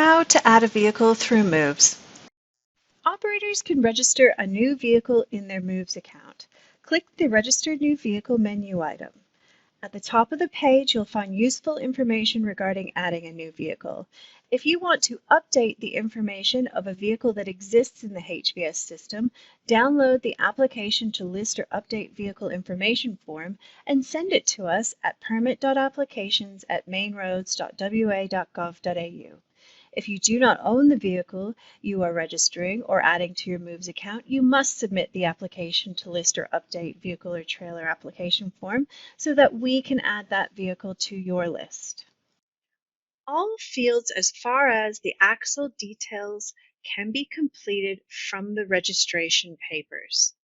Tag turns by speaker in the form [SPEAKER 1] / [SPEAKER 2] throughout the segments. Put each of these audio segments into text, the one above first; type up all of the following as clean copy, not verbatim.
[SPEAKER 1] How to add a vehicle through Moves. Operators can register a new vehicle in their Moves account. Click the Register New Vehicle menu item. At the top of the page, you'll find useful information regarding adding a new vehicle. If you want to update the information of a vehicle that exists in the HVS system, download the Application to List or Update Vehicle Information form and send it to us at permit.applications@mainroads.wa.gov.au. If you do not own the vehicle you are registering or adding to your Moves account, you must submit the Application to List or Update Vehicle or Trailer application form so that we can add that vehicle to your list. All fields as far as the axle details can be completed from the registration papers.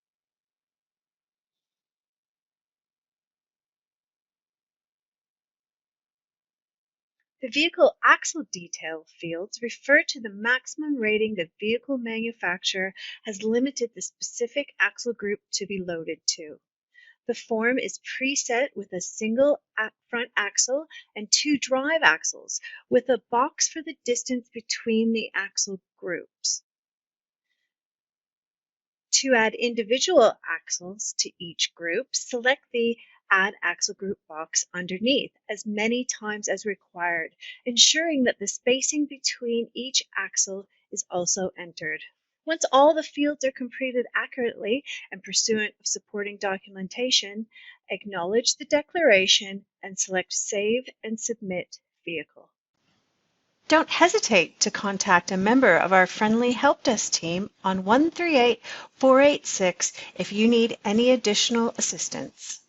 [SPEAKER 1] The vehicle axle detail fields refer to the maximum rating the vehicle manufacturer has limited the specific axle group to be loaded to. The form is preset with a single front axle and 2 drive axles, with a box for the distance between the axle groups. To add individual axles to each group, select the Add Axle Group box underneath as many times as required, ensuring that the spacing between each axle is also entered. Once all the fields are completed accurately and pursuant of supporting documentation, acknowledge the declaration and select Save and Submit Vehicle. Don't hesitate to contact a member of our friendly help desk team on 138-486 if you need any additional assistance.